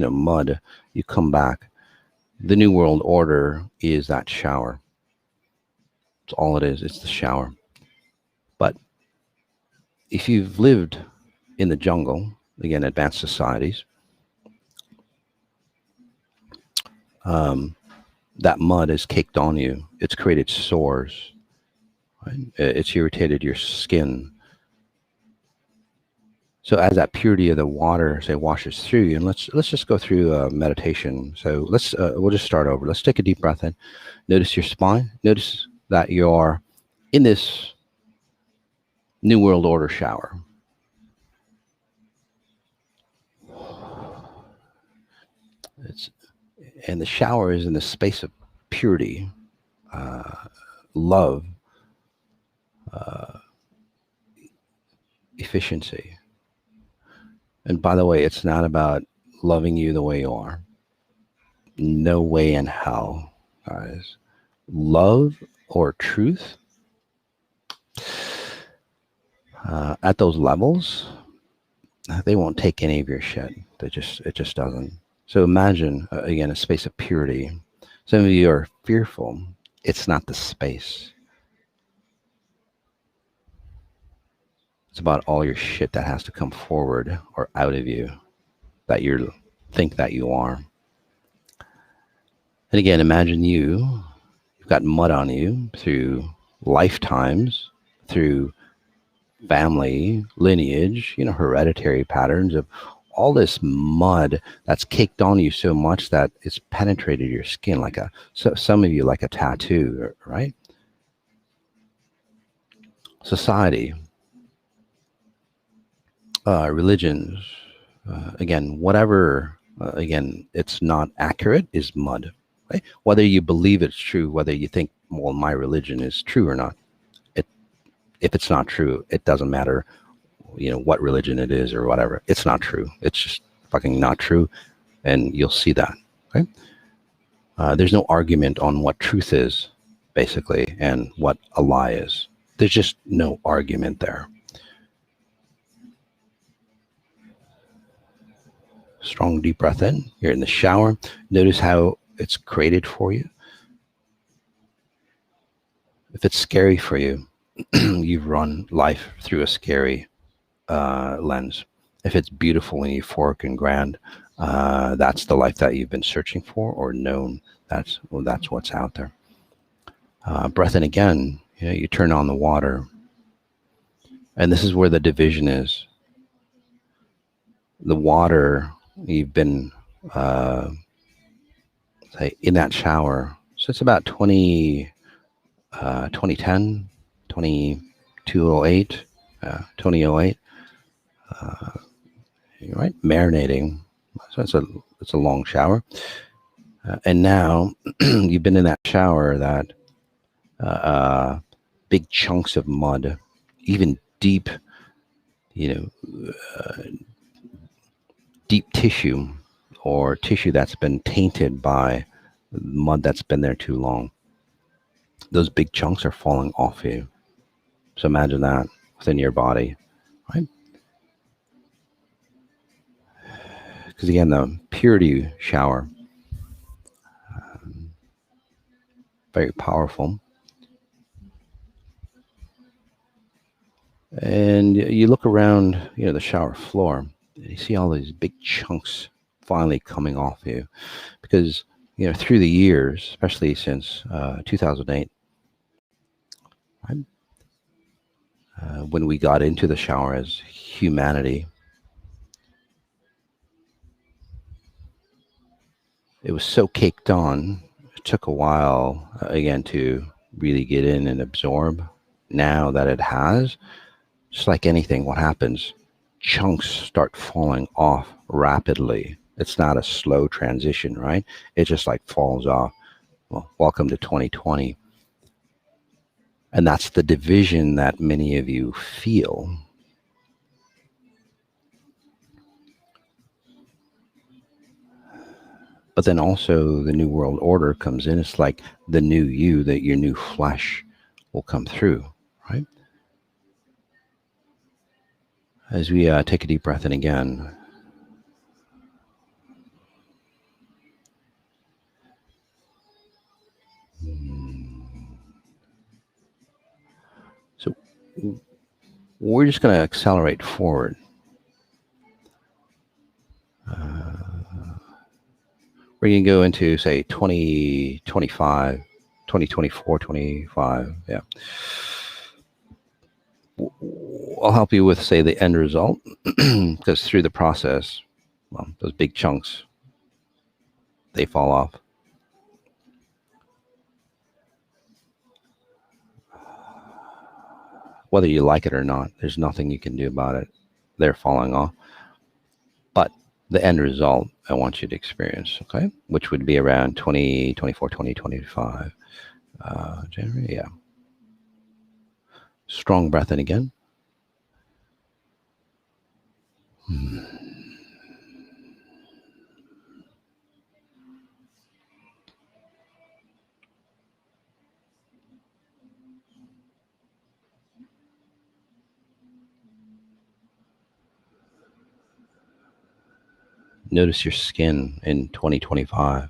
mud. You come back. The New World Order is that shower. It's all it is. It's the shower. But if you've lived in the jungle, again, advanced societies, that mud is caked on you. It's created sores. Right? It's irritated your skin. So as that purity of the water, say, washes through you, and let's just go through meditation. So we'll just start over. Let's take a deep breath in. Notice your spine. Notice that you're in this New World Order shower. And the shower is in the space of purity, love, efficiency. And by the way, it's not about loving you the way you are. No way in hell, guys. Love or truth at those levels, they won't take any of your shit. It just doesn't. So imagine, again, a space of purity. Some of you are fearful. It's not the space. It's about all your shit that has to come forward or out of you that you think that you are. And again, imagine you've got mud on you through lifetimes, through family, lineage, hereditary patterns of all this mud that's caked on you so much that it's penetrated your skin like some of you like a tattoo, right? Society, religions, again, whatever, again, it's not accurate is mud, right? Whether you believe it's true, whether you think, well, my religion is true or not, it, if it's not true, it doesn't matter, what religion it is or whatever. It's not true. It's just fucking not true, and you'll see that, right? There's no argument on what truth is, basically, and what a lie is. There's just no argument there. Strong deep breath in. You're in the shower. Notice how it's created for you. If it's scary for you, you've run life through a scary lens. If it's beautiful and euphoric and grand, that's the life that you've been searching for or known. That's what's out there. Breath in again. You turn on the water, and this is where the division is. The water, you've been say in that shower. So it's about 2010, 2208, 2008. Right, marinating. So it's a long shower, and now you've been in that shower that big chunks of mud, even deep, deep tissue or tissue that's been tainted by mud that's been there too long. Those big chunks are falling off you. So imagine that within your body, right? Because again, the purity shower, very powerful. And you look around, the shower floor, and you see all these big chunks finally coming off you, because through the years, especially since 2008, right, when we got into the shower as humanity, it was so caked on. It took a while, again, to really get in and absorb. Now that it has, just like anything, what happens? Chunks start falling off rapidly. It's not a slow transition, right? It just like falls off. Well, welcome to 2020. And that's the division that many of you feel. But then also the new world order comes in. It's like the new you, that your new flesh will come through, right? As we take a deep breath in again. So we're just going to accelerate forward. We're going to go into, say, 2025, 2024, 25. Yeah. I'll help you with, say, the end result, because through the process, well, those big chunks, they fall off. Whether you like it or not, there's nothing you can do about it. They're falling off. But the end result, I want you to experience, okay? Which would be around 2024, 2025. January, yeah. Strong breath in again. Notice your skin in 2025.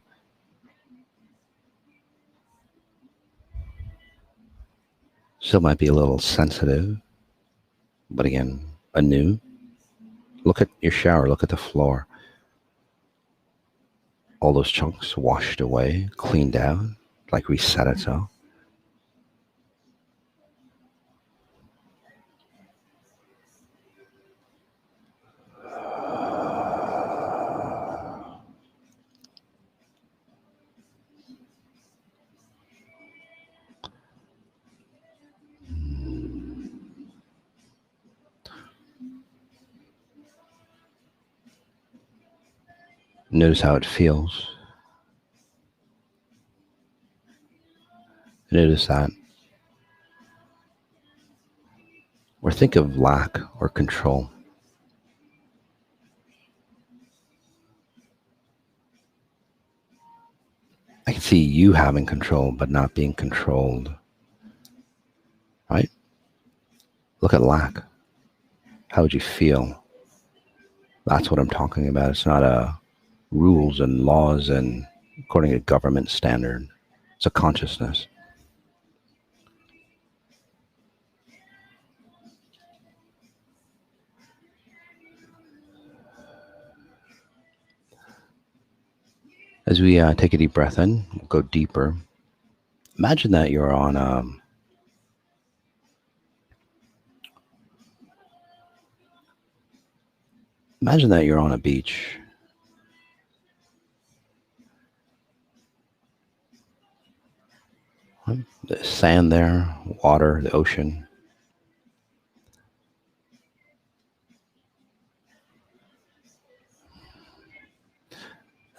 Still might be a little sensitive, but again, anew. Look at your shower, look at the floor. All those chunks washed away, cleaned out, like reset itself. Notice how it feels. Notice that. Or think of lack or control. I can see you having control, but not being controlled. Right? Look at lack. How would you feel? That's what I'm talking about. It's not rules and laws and according to government standard. It's a consciousness. As we take a deep breath in, we'll go deeper. Imagine that you're on a beach. The sand there, water, the ocean.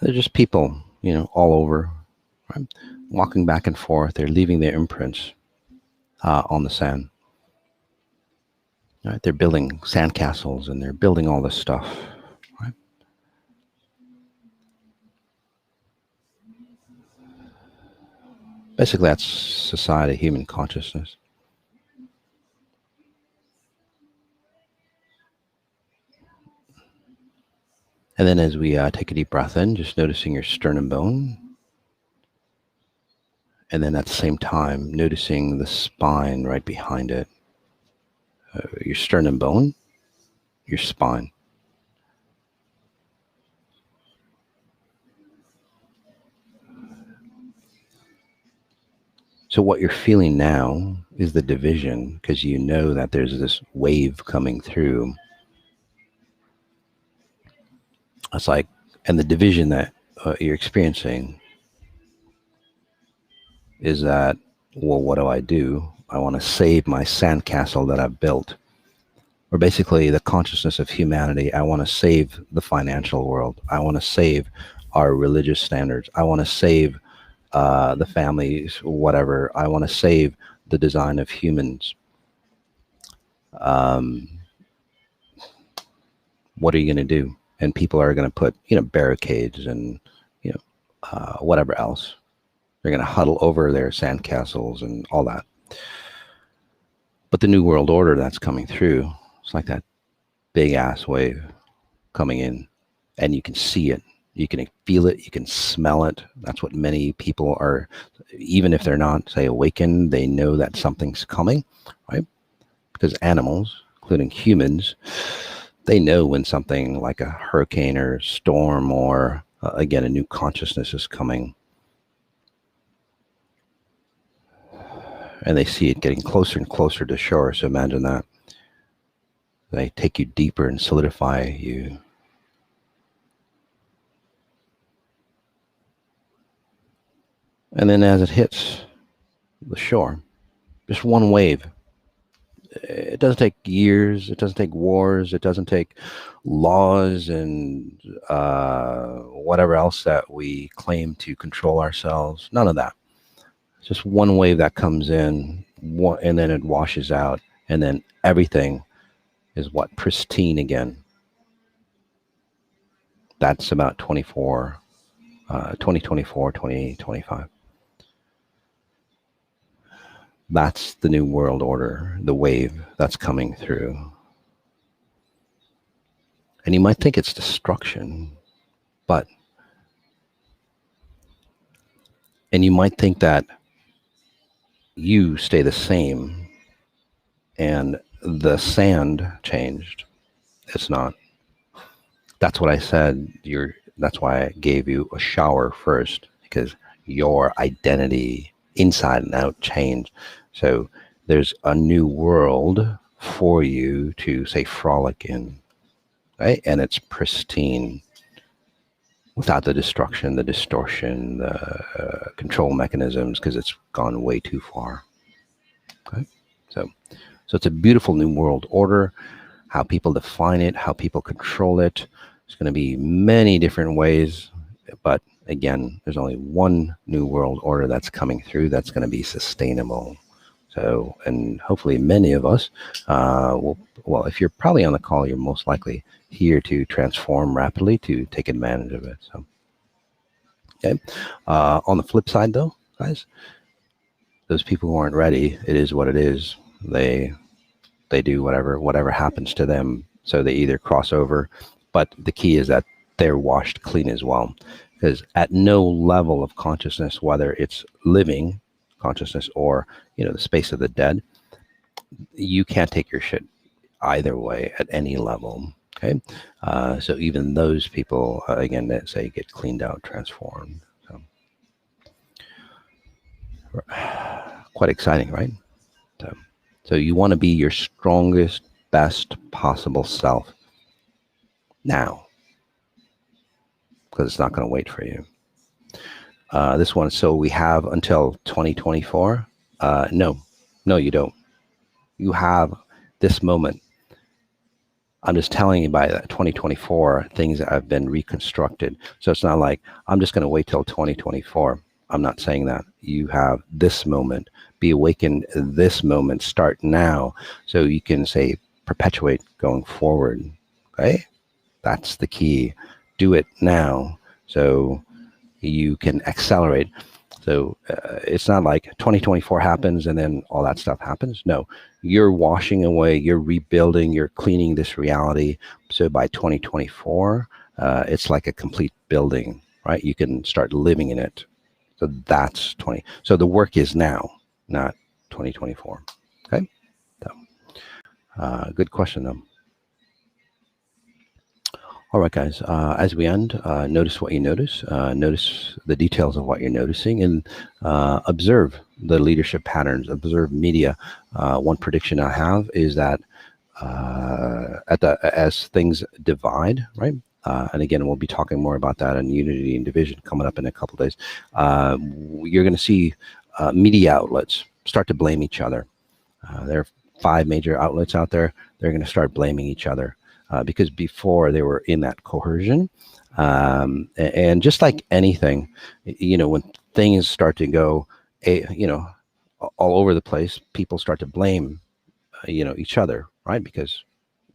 They're just people, all over, right? Walking back and forth. They're leaving their imprints on the sand. Right? They're building sandcastles and they're building all this stuff. Right? Basically, that's society, human consciousness. And then as we take a deep breath in, just noticing your sternum bone. And then at the same time, noticing the spine right behind it. Your sternum bone, your spine. So what you're feeling now is the division, because you know that there's this wave coming through. It's like, and the division that you're experiencing is that, well, what do? I want to save my sandcastle that I've built. Or basically the consciousness of humanity. I want to save the financial world. I want to save our religious standards. I want to save the families, whatever. I want to save the design of humans. What are you going to do? And people are going to put, barricades and, whatever else. They're going to huddle over their sandcastles and all that. But the New World Order that's coming through, it's like that big ass wave coming in, and you can see it. You can feel it. You can smell it. That's what many people are, even if they're not, say, awakened, they know that something's coming, right? Because animals, including humans, they know when something like a hurricane or storm or, again, a new consciousness is coming. And they see it getting closer and closer to shore. So imagine that. They take you deeper and solidify you. And then as it hits the shore, just one wave. It doesn't take years. It doesn't take wars. It doesn't take laws and whatever else that we claim to control ourselves. None of that. It's just one wave that comes in, and then it washes out, and then everything is pristine again. That's about 2024, 2025. That's the New World Order, the wave that's coming through. And you might think it's destruction, and you might think that you stay the same and the sand changed. It's not. That's what I said. That's why I gave you a shower first, because your identity inside and out changed. So there's a new world for you to, say, frolic in, right? And it's pristine, without the destruction, the distortion, the control mechanisms, because it's gone way too far. Okay, so it's a beautiful new world order. How people define it, how people control it, There's going to be many different ways, but again, there's only one new world order that's coming through that's going to be sustainable. So, and hopefully many of us will, well, if you're probably on the call, you're most likely here to transform rapidly to take advantage of it. So, okay. On the flip side though, guys, those people who aren't ready, it is what it is. They do whatever happens to them. So they either cross over, but the key is that they're washed clean as well. Because at no level of consciousness, whether it's living consciousness or, you know, the space of the dead, you can't take your shit either way at any level. Okay. So even those people, again, that say get cleaned out, transformed. So quite exciting, right? So you want to be your strongest, best possible self now, because it's not going to wait for you. This one, so we have until 2024. No, you don't. You have this moment. I'm just telling you by that 2024, things that have been reconstructed. So it's not like I'm just going to wait till 2024. I'm not saying that. You have this moment. Be awakened this moment. Start now. So you can say perpetuate going forward. Okay? That's the key. Do it now. So you can accelerate. So it's not like 2024 happens and then all that stuff happens. No, you're washing away, you're rebuilding, you're cleaning this reality. So by 2024, it's like a complete building, right? You can start living in it. So that's 20. So the work is now, not 2024. Okay. So, good question though. All right, guys, as we end, notice what you notice, notice the details of what you're noticing, and observe the leadership patterns, observe media. One prediction I have is that as things divide, right? And again, we'll be talking more about that in unity and division coming up in a couple of days. You're going to see media outlets start to blame each other. There are 5 major outlets out there. They're going to start blaming each other. Because before they were in that coercion, and just like anything, you know, when things start to go, you know, all over the place, people start to blame, you know, each other, right? Because,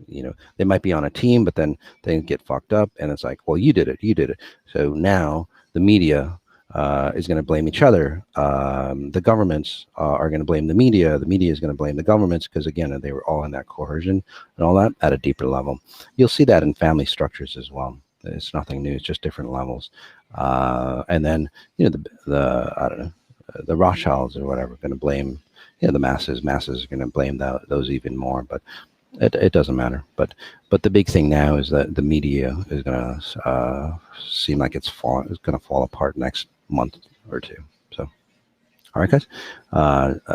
you know, they might be on a team, but then things get fucked up, and it's like, well, you did it. So now the media is going to blame each other. The governments are going to blame the media is going to blame the governments, because again, they were all in that coercion and all that at a deeper level. You'll see that in family structures as well. It's nothing new, it's just different levels. And then, you know, the I don't know, the Rothschilds or whatever are going to blame, you know, the masses are going to blame those even more, but it doesn't matter. But the big thing now is that the media is going to seem like it's going to fall apart next month or two. So, all right, guys.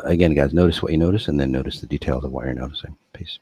Again, guys, notice what you notice, and then notice the details of what you're noticing. Peace.